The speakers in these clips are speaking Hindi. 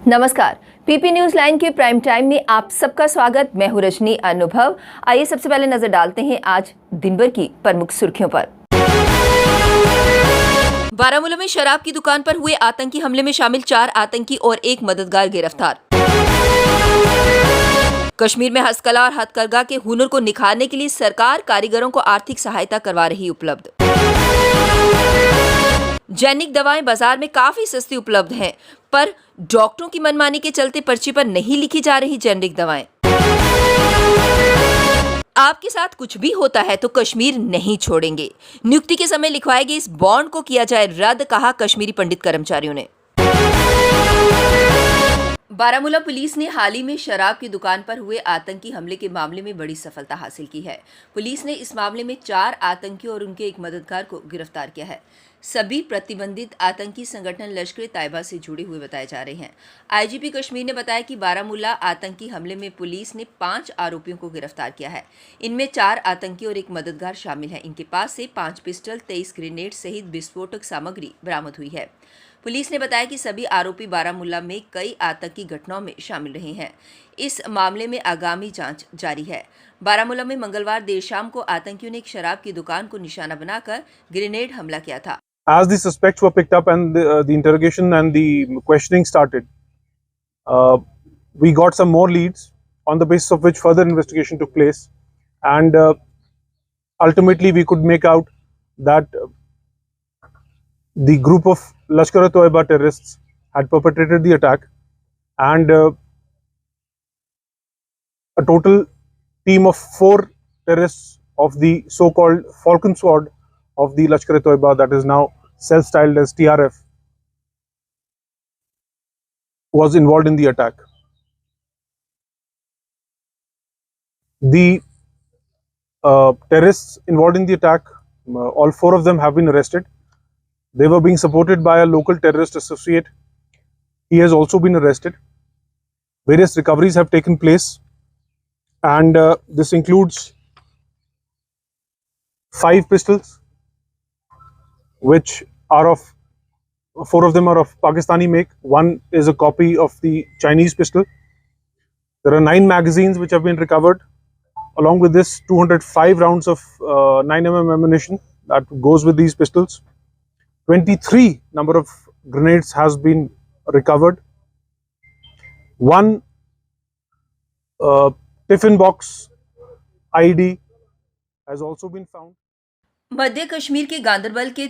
नमस्कार, पीपी न्यूज लाइन के प्राइम टाइम में आप सबका स्वागत। मैं हूं रजनी अनुभव। आइए सबसे पहले नजर डालते हैं आज दिन भर की प्रमुख सुर्खियों पर। बारामूला में शराब की दुकान पर हुए आतंकी हमले में शामिल 4 आतंकी और एक मददगार गिरफ्तार। कश्मीर में हस्तकला और हथकरघा के हुनर को निखारने के लिए सरकार कारीगरों को आर्थिक सहायता करवा रही उपलब्ध। जेनेरिक दवाएं बाजार में काफी सस्ती उपलब्ध हैं, पर डॉक्टरों की मनमानी के चलते पर्ची पर नहीं लिखी जा रही जेनेरिक दवाएं। आपके साथ कुछ भी होता है तो कश्मीर नहीं छोड़ेंगे। नियुक्ति के समय लिखवाए गए इस बॉन्ड को किया जाए रद्द, कहा कश्मीरी पंडित कर्मचारियों ने। बारामूला पुलिस ने हाल ही में शराब की दुकान पर हुए आतंकी हमले के मामले में बड़ी सफलता हासिल की है। पुलिस ने इस मामले में 4 आतंकियों और उनके एक मददगार को गिरफ्तार किया है। सभी प्रतिबंधित आतंकी संगठन लश्कर-ए-तैयबा से जुड़े हुए बताए जा रहे हैं। आईजीपी कश्मीर ने बताया कि बारामूला आतंकी हमले में पुलिस ने 5 आरोपियों को गिरफ्तार किया है। इनमें 4 आतंकी और एक मददगार शामिल हैं। इनके पास से 5 पिस्टल, 23 ग्रेनेड सहित विस्फोटक सामग्री बरामद हुई है। पुलिस ने बताया कि सभी आरोपी बारामूला में कई आतंकी घटनाओं में शामिल रहे हैं। इस मामले में आगामी जांच जारी है। बारामूला में मंगलवार देर शाम को आतंकियों ने एक शराब की दुकान को निशाना बनाकर ग्रेनेड हमला किया था। As the suspects were picked up and the interrogation and the questioning started, we got some more leads on the basis of which further investigation took place, and ultimately we could make out that the group of Lashkar-e-Toiba terrorists had perpetrated the attack, and a total team of 4 terrorists of the so-called Falcon Squad of the Lashkar-e-Toiba, that is now self-styled as TRF, was involved in the attack. The terrorists involved in the attack, all 4 of them have been arrested. They were being supported by a local terrorist associate. He has also been arrested. Various recoveries have taken place, and this includes 5 pistols, which are of 4 of them are of Pakistani make. 1 is a copy of the Chinese pistol. There are 9 magazines which have been recovered. Along with this, 205 rounds of 9mm ammunition that goes with these pistols. 23 number of grenades has been recovered. 1 tiffin box IED has also been found. मध्य कश्मीर के गांदरबल के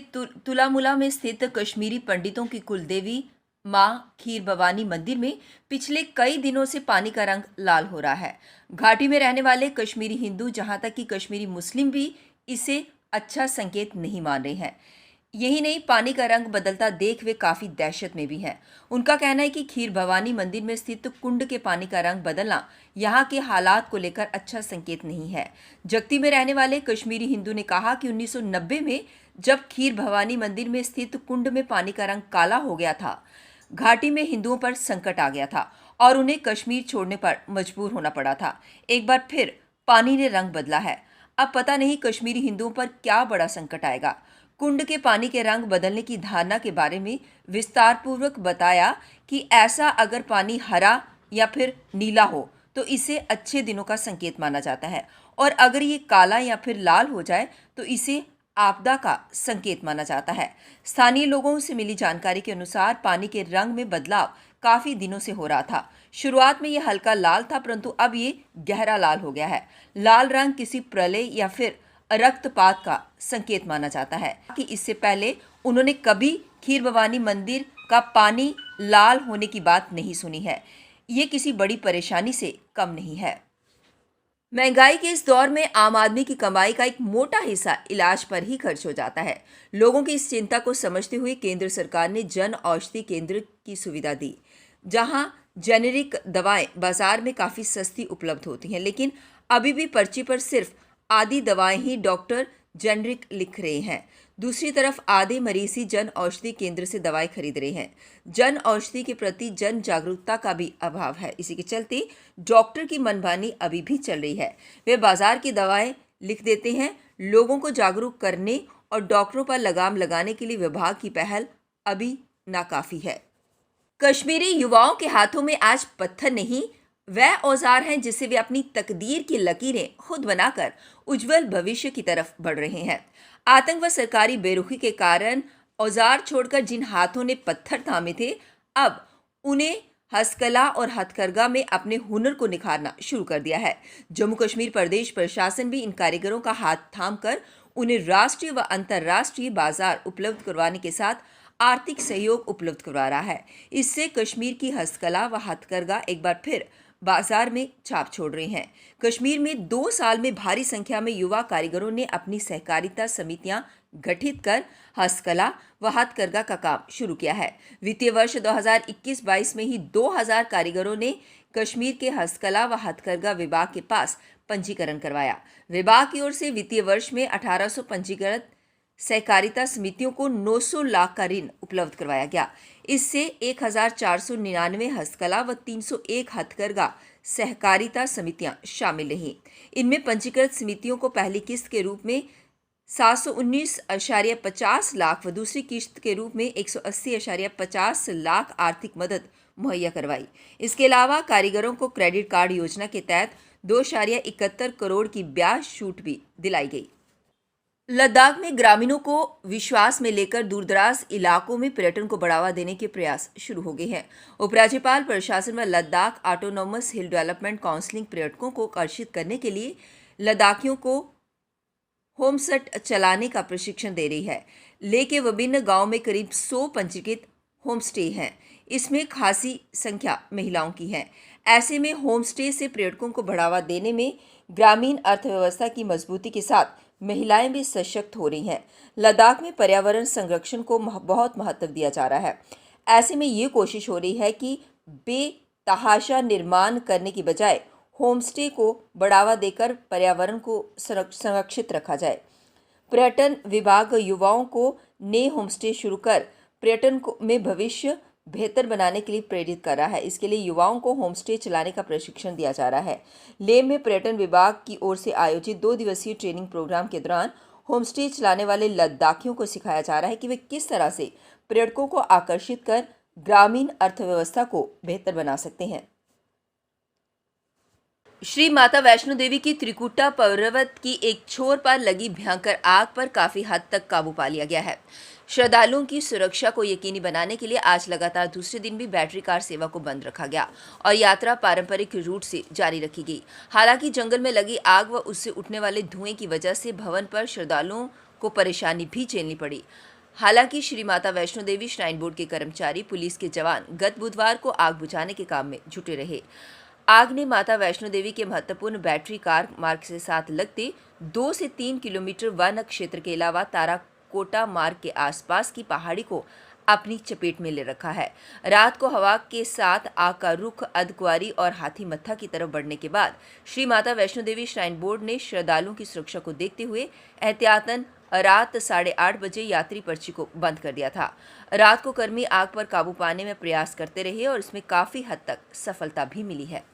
तुलामुला में स्थित कश्मीरी पंडितों की कुलदेवी मां खीर भवानी मंदिर में पिछले कई दिनों से पानी का रंग लाल हो रहा है। घाटी में रहने वाले कश्मीरी हिंदू, जहां तक कि कश्मीरी मुस्लिम भी इसे अच्छा संकेत नहीं मान रहे हैं। यही नहीं, पानी का रंग बदलता देख वे काफी दहशत में भी हैं। उनका कहना है कि खीर भवानी मंदिर में स्थित कुंड के पानी का रंग बदलना यहाँ के हालात को लेकर अच्छा संकेत नहीं है। जगती में रहने वाले कश्मीरी हिंदू ने कहा कि 1990 में जब खीर भवानी मंदिर में स्थित कुंड में पानी का रंग काला हो गया था, घाटी में हिंदुओं पर संकट आ गया था और उन्हें कश्मीर छोड़ने पर मजबूर होना पड़ा था। एक बार फिर पानी ने रंग बदला है। अब पता नहीं कश्मीरी हिंदुओं पर क्या बड़ा संकट आएगा। कुंड के पानी के रंग बदलने की धारणा के बारे में विस्तार पूर्वक बताया कि ऐसा अगर पानी हरा या फिर नीला हो तो इसे अच्छे दिनों का संकेत माना जाता है, और अगर ये काला या फिर लाल हो जाए तो इसे आपदा का संकेत माना जाता है। स्थानीय लोगों से मिली जानकारी के अनुसार पानी के रंग में बदलाव काफी दिनों से हो रहा था। शुरुआत में यह हल्का लाल था, परंतु अब ये गहरा लाल हो गया है। लाल रंग किसी प्रलय या फिर रक्तपात का संकेत माना जाता है कि इससे पहले उन्होंने कभी खीर भवानी मंदिर का पानी लाल होने की बात नहीं सुनी है। ये किसी बड़ी परेशानी से कम नहीं है। महंगाई के इस दौर में आम आदमी की कमाई का एक मोटा हिस्सा इलाज पर ही खर्च हो जाता है। लोगों की इस चिंता को समझते हुए केंद्र सरकार ने जन औषधि केंद्र की सुविधा दी, जहां जेनेरिक दवाएं बाजार में काफ़ी सस्ती उपलब्ध होती हैं, लेकिन अभी भी पर्ची पर सिर्फ आधी दवाएं ही डॉक्टर जेनेरिक लिख रहे हैं। दूसरी तरफ आधे मरीज ही जन औषधि केंद्र से दवाएं खरीद रहे हैं। जन औषधि के प्रति जन जागरूकता का भी अभाव है। इसी के चलते डॉक्टर की मनमानी अभी भी चल रही है। वे बाजार की दवाएं लिख देते हैं। लोगों को जागरूक करने और डॉक्टरों पर लगाम लगाने के लिए विभाग की पहल अभी नाकाफी है। कश्मीरी युवाओं के हाथों में आज पत्थर नहीं, वह औजार हैं जिससे वे अपनी तकदीर की लकीरें खुद बनाकर उज्जवल भविष्य की तरफ बढ़ रहे हैं। आतंक व सरकारी बेरुखी के कारण औजार छोड़कर जिन हाथों ने पत्थर थामे थे, अब उन्हें हस्तकला और हथकरघा में अपने हुनर को निखारना शुरू कर दिया है। जम्मू कश्मीर प्रदेश प्रशासन भी इन कारीगरों का हाथ थामकर उन्हें राष्ट्रीय व अंतर्राष्ट्रीय बाजार उपलब्ध करवाने के साथ आर्थिक सहयोग उपलब्ध करवा रहा है। इससे कश्मीर की हस्तकला व हथकरघा एक बार फिर बाजार में छाप छोड़ रहे हैं। कश्मीर में 2 साल में भारी संख्या में युवा कारीगरों ने अपनी सहकारिता समितियां गठित कर हस्तकला व हथकरघा का काम शुरू किया है। वित्तीय वर्ष 2021-22 में ही 2000 कारीगरों ने कश्मीर के हस्तकला व हथकरघा विभाग के पास पंजीकरण करवाया। विभाग की ओर से वित्तीय वर्ष में 1800 पंजीकृत सहकारिता समितियों को 900 लाख का ऋण उपलब्ध करवाया गया। इससे 1499 हस्तकला व 301 हथकरघा सहकारिता समितियां शामिल रहीं। इनमें पंजीकृत समितियों को पहली किस्त के रूप में 719.50 लाख व दूसरी किस्त के रूप में 180.50 लाख आर्थिक मदद मुहैया करवाई। इसके अलावा कारीगरों को क्रेडिट कार्ड योजना के तहत 2.71 करोड़ की ब्याज छूट भी दिलाई गई। लद्दाख में ग्रामीणों को विश्वास में लेकर दूरदराज इलाकों में पर्यटन को बढ़ावा देने के प्रयास शुरू हो गए हैं। उपराज्यपाल प्रशासन व लद्दाख ऑटोनोमस हिल डेवलपमेंट काउंसिलिंग पर्यटकों को आकर्षित करने के लिए लद्दाखियों को होमस्टे चलाने का प्रशिक्षण दे रही है। लेह के विभिन्न गांवों में करीब 100 पंजीकृत होमस्टे हैं। इसमें खासी संख्या महिलाओं की है। ऐसे में होमस्टे से पर्यटकों को बढ़ावा देने में ग्रामीण अर्थव्यवस्था की मजबूती के साथ महिलाएं भी सशक्त हो रही हैं। लद्दाख में पर्यावरण संरक्षण को बहुत महत्व दिया जा रहा है। ऐसे में ये कोशिश हो रही है कि बेतहाशा निर्माण करने की बजाय होमस्टे को बढ़ावा देकर पर्यावरण को संरक्षित रखा जाए। पर्यटन विभाग युवाओं को नए होमस्टे शुरू कर पर्यटन में भविष्य बेहतर बनाने के लिए प्रेरित कर रहा है। इसके लिए युवाओं को होमस्टे चलाने का प्रशिक्षण दिया जा रहा है। लेह में पर्यटन विभाग की ओर से आयोजित 2 दिवसीय ट्रेनिंग प्रोग्राम के दौरान होमस्टे चलाने वाले लद्दाखियों को सिखाया जा रहा है कि वे किस तरह से पर्यटकों को आकर्षित कर ग्रामीण अर्थव्यवस्था को बेहतर बना सकते हैं। श्री माता वैष्णो देवी की त्रिकुटा पर्वत की एक छोर पर लगी भयंकर आग पर काफी हद तक काबू पा लिया गया है। श्रद्धालुओं की सुरक्षा को यकीनी बनाने के लिए आज लगातार दूसरे दिन भी बैटरी कार सेवा को बंद रखा गया और यात्रा पारंपरिक रूट से जारी रखी गई। हालांकि जंगल में लगी आग व उससे उठने वाले धुएं की वजह से भवन पर श्रद्धालुओं को परेशानी भी झेलनी पड़ी। हालांकि श्री माता वैष्णो देवी श्राइन बोर्ड के कर्मचारी, पुलिस के जवान गत बुधवार को आग बुझाने के काम में जुटे रहे। आग ने माता वैष्णो देवी के महत्वपूर्ण बैटरी कार मार्ग से साथ लगते 2 से 3 किलोमीटर वन क्षेत्र के अलावा ताराकोटा मार्ग के आसपास की पहाड़ी को अपनी चपेट में ले रखा है। रात को हवा के साथ आग का रुख अर्धकुंवारी और हाथी मत्था की तरफ बढ़ने के बाद श्री माता वैष्णो देवी श्राइन बोर्ड ने श्रद्धालुओं की सुरक्षा को देखते हुए एहतियातन रात 8:30 बजे यात्री पर्ची को बंद कर दिया था। रात को कर्मी आग पर काबू पाने में प्रयास करते रहे और इसमें काफी हद तक सफलता भी मिली है।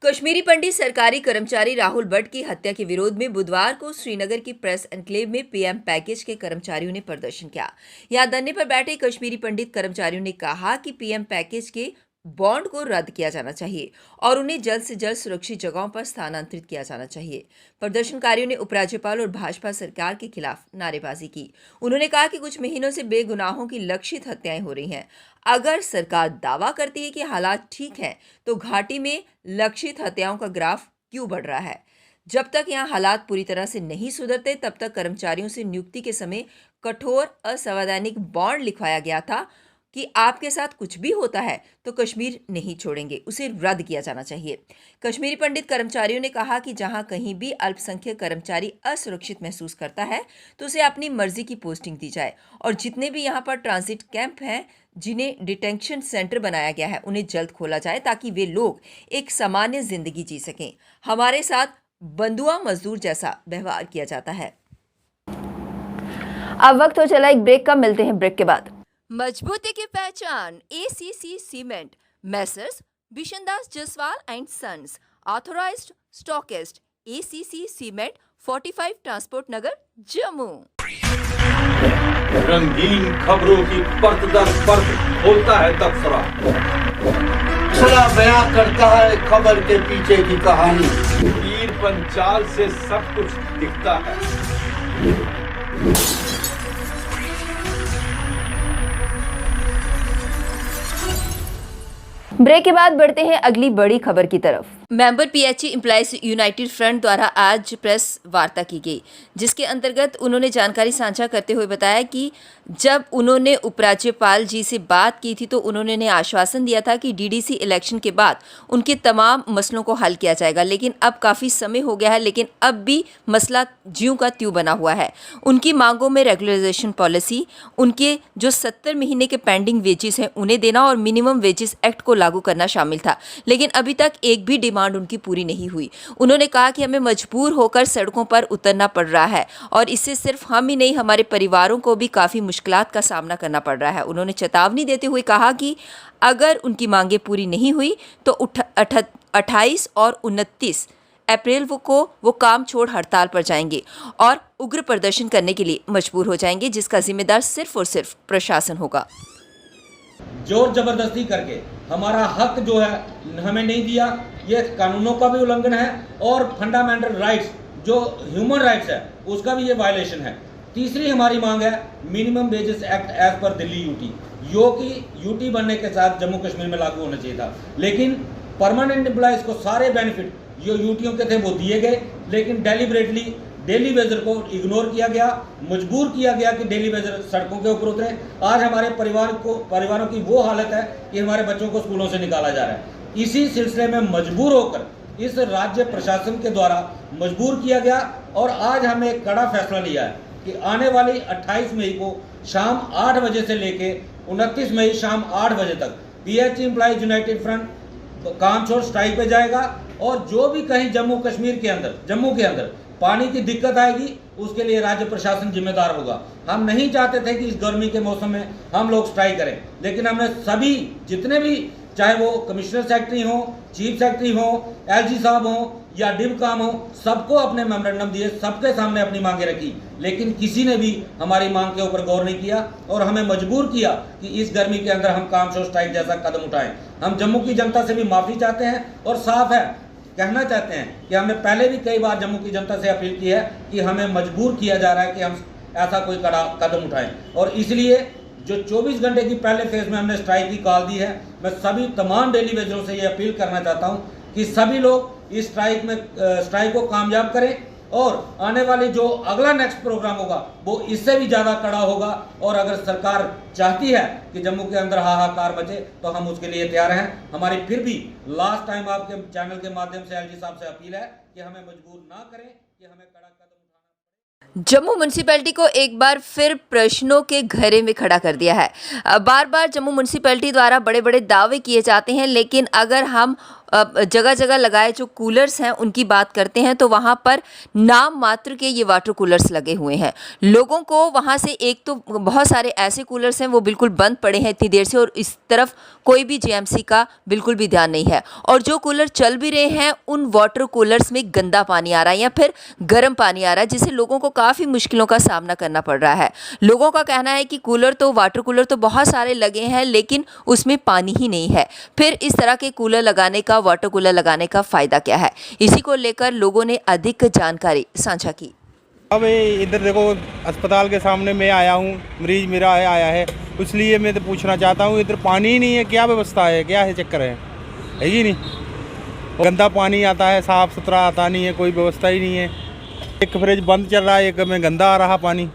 कश्मीरी पंडित सरकारी कर्मचारी राहुल भट्ट की हत्या के विरोध में बुधवार को श्रीनगर की प्रेस एन्क्लेव में पीएम पैकेज के कर्मचारियों ने प्रदर्शन किया। यहां धरने पर बैठे कश्मीरी पंडित कर्मचारियों ने कहा कि पीएम पैकेज के बॉन्ड को रद्द किया जाना चाहिए और उन्हें जल्द से जल्द सुरक्षित जगहों पर स्थानांतरित किया जाना चाहिए। प्रदर्शनकारियों ने उपराज्यपाल और भाजपा सरकार के खिलाफ नारेबाजी की। उन्होंने कहा कि कुछ महीनों से बेगुनाहों की लक्षित हत्याएं हो रही हैं। अगर सरकार दावा करती है कि हालात ठीक हैं, तो घाटी में लक्षित हत्याओं का ग्राफ क्यों बढ़ रहा है? जब तक यहाँ हालात पूरी तरह से नहीं सुधरते, तब तक कर्मचारियों से नियुक्ति के समय कठोर असंवैधानिक बॉन्ड लिखवाया गया था कि आपके साथ कुछ भी होता है तो कश्मीर नहीं छोड़ेंगे, उसे रद्द किया जाना चाहिए। कश्मीरी पंडित कर्मचारियों ने कहा कि जहां कहीं भी अल्पसंख्यक कर्मचारी असुरक्षित महसूस करता है तो उसे अपनी मर्जी की पोस्टिंग दी जाए और जितने भी यहां पर ट्रांजिट कैंप हैं, जिन्हें डिटेंशन सेंटर बनाया गया है, उन्हें जल्द खोला जाए ताकि वे लोग एक सामान्य जिंदगी जी सकें। हमारे साथ बंधुआ मजदूर जैसा व्यवहार किया जाता है। अब वक्त हो चला एक ब्रेक का, मिलते हैं ब्रेक के बाद। मजबूती की पहचान ACC cement, messrs Bishandas Jaswal and sons, authorised stockist, ACC cement, 45 transport Nagar, Jammu. रंगीन खबरों की परत दर परत खोलता है तबसरा, सला बयां करता है खबर के पीछे की कहानी। तीर पंचाल से सब कुछ दिखता है। ब्रेक के बाद बढ़ते हैं अगली बड़ी खबर की तरफ। Member PHE employees United front द्वारा आज प्रेस वार्ता की गई, जिसके अंतर्गत उन्होंने जानकारी साझा करते हुए बताया कि जब उन्होंने उपराज्यपाल जी से बात की थी तो उन्होंने आश्वासन दिया था कि डीडीसी इलेक्शन के बाद उनके तमाम मसलों को हल किया जाएगा, लेकिन अब काफ़ी समय हो गया है, लेकिन अब भी मसला ज्यों का त्यों बना हुआ है। उनकी मांगों में रेगुलराइजेशन पॉलिसी, उनके जो 70 महीने के पेंडिंग वेजेस हैं उन्हें देना और मिनिमम वेजेस एक्ट को लागू करना शामिल था, लेकिन अभी तक एक भी डिमांड उनकी पूरी नहीं हुई। उन्होंने कहा कि हमें मजबूर होकर सड़कों पर उतरना पड़ रहा है और इससे सिर्फ हम ही नहीं, हमारे परिवारों को भी काफ़ी मुश्किलात का सामना करना पड़ रहा है। उन्होंने चेतावनी देते हुए कहा कि अगर उनकी मांगें पूरी नहीं हुई तो 28 और 29 अप्रैल को वो काम छोड़ हड़ताल पर जाएंगे और उग्र प्रदर्शन करने के लिए मजबूर हो जाएंगे, जिसका जिम्मेदार सिर्फ और सिर्फ प्रशासन होगा। जोर जबरदस्ती करके हमारा हक जो है हमें नहीं दिया, ये कानूनों का भी उल्लंघन है और फंडामेंटल राइट्स जो ह्यूमन राइट्स है उसका भी ये वायलेशन है। तीसरी हमारी मांग है minimum wages act as per Delhi UT, जो कि यूटी बनने के साथ जम्मू कश्मीर में लागू होना चाहिए था, लेकिन परमानेंट एम्प्लॉयज़ को सारे बेनिफिट जो यूटियों के थे वो दिए गए, लेकिन डेलिबरेटली डेली वेजर को इग्नोर किया गया, मजबूर किया गया कि डेली वेजर सड़कों के ऊपर उतरे। आज हमारे परिवारों की वो हालत है कि हमारे बच्चों को स्कूलों से निकाला जा रहा है। इसी सिलसिले में मजबूर होकर इस राज्य प्रशासन के द्वारा मजबूर किया गया और आज हमने एक कड़ा फैसला लिया है कि आने वाली 28 मई को शाम 8 बजे से लेके 29 मई शाम 8 बजे तक पीएचई एम्प्लॉइज यूनाइटेड फ्रंट काम छोड़ स्ट्राइक पे जाएगा और जो भी कहीं जम्मू के अंदर पानी की दिक्कत आएगी उसके लिए राज्य प्रशासन जिम्मेदार होगा। हम नहीं चाहते थे कि इस गर्मी के मौसम में हम लोग स्ट्राइक करें, लेकिन हमने सभी जितने भी, चाहे वो कमिश्नर सेक्रेटरी हो, चीफ सेक्रेटरी हो, एलजी साहब हो या डिव काम हो, सबको अपने मेमोरेंडम दिए, सबके सामने अपनी मांगे रखी, लेकिन किसी ने भी हमारी मांग के ऊपर गौर नहीं किया और हमें मजबूर किया कि इस गर्मी के अंदर हम काम छोड़ स्ट्राइक जैसा कदम उठाएं। हम जम्मू की जनता से भी माफ़ी चाहते हैं और साफ है कहना चाहते हैं कि हमने पहले भी कई बार जम्मू की जनता से अपील की है कि हमें मजबूर किया जा रहा है कि हम ऐसा कोई कड़ा कदम उठाएं, और इसलिए जो 24 घंटे की पहले फेज में हमने स्ट्राइक की कॉल दी है, मैं सभी तमाम डेली वेजरों से ये अपील करना चाहता हूं कि सभी लोग इस स्ट्राइक को कामयाब करें और आने वाली जो अगला नेक्स्ट प्रोग्राम होगा वो इससे भी ज़्यादा कड़ा होगा। और अगर सरकार चाहती है कि जम्मू के अंदर हाहाकार मचे तो हम उसके लिए तैयार हैं। हमारी फिर भी लास्ट टाइम आपके चैनल के माध्यम से एलजी साहब से अपील है कि हमें मजबूर ना करें, कि हमें कड़ा कदम उठाना। जम्मू म्यूनसिपैलिटी को एक बार फिर प्रश्नों के घेरे में खड़ा कर दिया है। बार बार जम्मू म्यूनसिपैलिटी द्वारा बड़े बड़े दावे किए जाते हैं, लेकिन अगर हम जगह जगह लगाए जो कूलर्स हैं उनकी बात करते हैं तो वहाँ पर नाम मात्र के ये वाटर कूलर्स लगे हुए हैं। लोगों को वहाँ से, एक तो बहुत सारे ऐसे कूलर्स हैं वो बिल्कुल बंद पड़े हैं इतनी देर से और इस तरफ कोई भी जेएमसी का बिल्कुल भी ध्यान नहीं है, और जो कूलर चल भी रहे हैं उन वाटर कूलर्स में गंदा पानी आ रहा है या फिर गर्म पानी आ रहा है, जिससे लोगों को काफ़ी मुश्किलों का सामना करना पड़ रहा है। लोगों का कहना है कि वाटर कूलर तो बहुत सारे लगे हैं लेकिन उसमें पानी ही नहीं है। फिर इस तरह के कूलर लगाने का, वाटर कूलर लगाने का फ़ायदा क्या है? इसी को लेकर लोगों ने अधिक जानकारी साझा की। अब इधर देखो, अस्पताल के सामने मैं आया हूँ, मरीज मेरा आया है, इसलिए मैं तो पूछना चाहता हूँ इधर पानी ही नहीं है, क्या व्यवस्था है, क्या है चक्कर है ही नहीं। गंदा पानी आता है, साफ़ सुथरा आता नहीं है, कोई व्यवस्था ही नहीं है। एक फ्रिज बंद चल रहा है, एक में गंदा आ रहा पानी।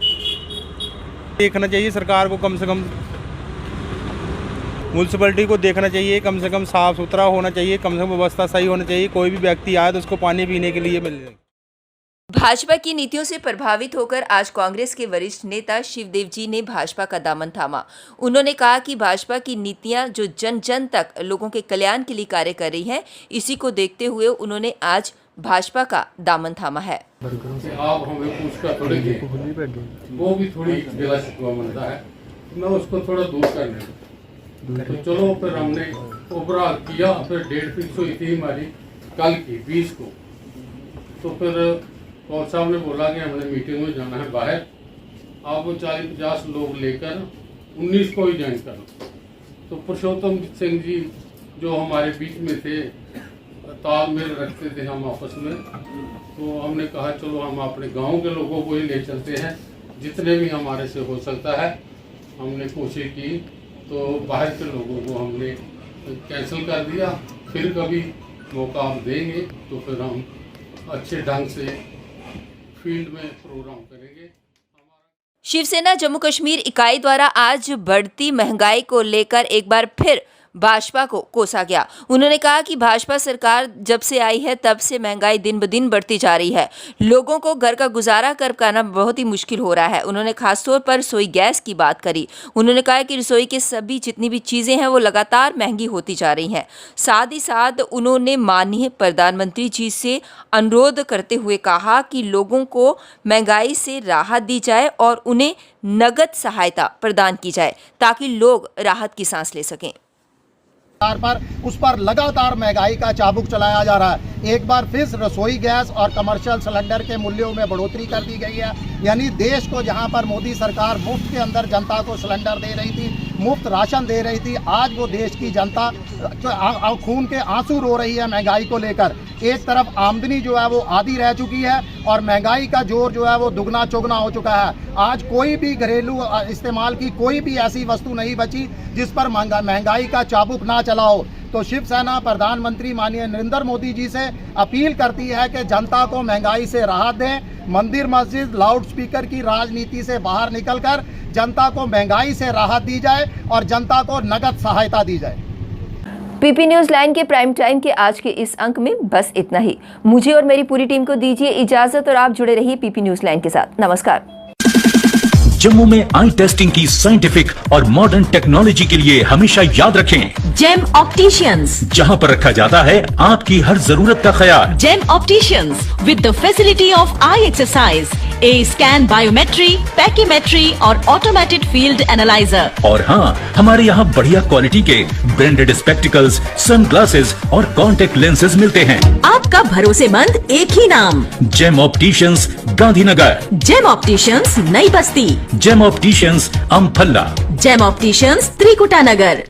देखना चाहिए सरकार को, कम से कम म्यूनसिपैलिटी को देखना चाहिए, कम से कम साफ़ सुथरा होना चाहिए, कम से कम व्यवस्था सही होना चाहिए। कोई भी व्यक्ति आए तो उसको पानी पीने के लिए मिल जाए। भाजपा की नीतियों से प्रभावित होकर आज कांग्रेस के वरिष्ठ नेता शिवदेव जी ने भाजपा का दामन थामा। उन्होंने कहा कि भाजपा की नीतियां जो जन जन तक लोगों के कल्याण के लिए कार्य कर रही हैं, इसी को देखते हुए उन्होंने आज भाजपा का दामन थामा है। आप हमें पूछकर थोड़ी वो भी थोड़ी गिला शिकवा बनता है, मैं उसको थोड़ा दूर करने तो चलो फिर हमने ओवरऑल किया। फिर डेट फिक्स हुई थी हमारी कल की 20 को, तो फिर कौन साहब ने बोला कि हमने मीटिंग में जाना है बाहर, आप वो 40-50 लोग लेकर 19 को ही ज्वाइन करो। तो पुरुषोत्तम सिंह जी जो हमारे बीच में थे, तालमेल रखते थे हम आपस में, तो हमने कहा चलो हम अपने गांव के लोगों को ही ले चलते हैं, जितने भी हमारे से हो सकता है। हमने कोशिश की तो बाहर के लोगों को हमने कैंसिल कर दिया। फिर कभी मौका आप देंगे तो फिर हम अच्छे ढंग से फील्ड में प्रोग्राम करेंगे। शिवसेना जम्मू कश्मीर इकाई द्वारा आज बढ़ती महंगाई को लेकर एक बार फिर भाजपा को कोसा गया। उन्होंने कहा कि भाजपा सरकार जब से आई है तब से महंगाई दिन ब दिन बढ़ती जा रही है, लोगों को घर का गुजारा कर पाना बहुत ही मुश्किल हो रहा है। उन्होंने खासतौर पर रसोई गैस की बात करी। उन्होंने कहा कि रसोई के सभी जितनी भी चीज़ें हैं वो लगातार महंगी होती जा रही हैं। साथ ही साथ उन्होंने माननीय प्रधानमंत्री जी से अनुरोध करते हुए कहा कि लोगों को महंगाई से राहत दी जाए और उन्हें नगद सहायता प्रदान की जाए ताकि लोग राहत की सांस ले सकें। पर उस पर लगातार महंगाई का चाबुक चलाया जा रहा है। एक बार फिर रसोई गैस और कमर्शियल सिलेंडर के मूल्यों में बढ़ोतरी कर दी गई है। यानी देश को जहां पर मोदी सरकार मुफ्त के अंदर जनता को सिलेंडर दे रही थी, मुफ्त राशन दे रही थी, आज वो देश की जनता खून के आंसू रो रही है महंगाई को लेकर। एक तरफ आमदनी जो है वो आधी रह चुकी है और महंगाई का जोर जो है वो दुगना चौगुना हो चुका है। आज कोई भी घरेलू इस्तेमाल की कोई भी ऐसी वस्तु नहीं बची जिस पर महंगाई का चाबुक ना चला हो। तो शिवसेना प्रधानमंत्री माननीय नरेंद्र मोदी जी से अपील करती है कि जनता को महंगाई से राहत दें। मंदिर मस्जिद लाउड स्पीकर की राजनीति से बाहर निकलकर जनता को महंगाई से राहत दी जाए और जनता को नगद सहायता दी जाए। पीपी न्यूज़ लाइन के प्राइम टाइम के आज के इस अंक में बस इतना ही। मुझे और मेरी पूरी टीम को दीजिए इजाजत और आप जुड़े रहिए पीपी न्यूज़ लाइन के साथ। नमस्कार। जम्मू में आई टेस्टिंग की साइंटिफिक और मॉडर्न टेक्नोलॉजी के लिए हमेशा याद रखें जेम ऑप्टिशियंस, जहां पर रखा जाता है आपकी हर जरूरत का ख्याल। Gem opticians with the facility of eye exercise, A scan, biometry, pachymetry और ऑटोमेटेड फील्ड एनालाइजर। और हाँ, हमारे यहाँ बढ़िया क्वालिटी के ब्रांडेड स्पेक्टिकल्स, सनग्लासेस और कॉन्टेक्ट लेंसेज मिलते हैं। आपका भरोसेमंद एक ही नाम, Gem Opticians, Gandhinagar. Gem Opticians, Nai Basti. Gem Opticians, Amphalla. Gem Opticians, Trikuta नगर।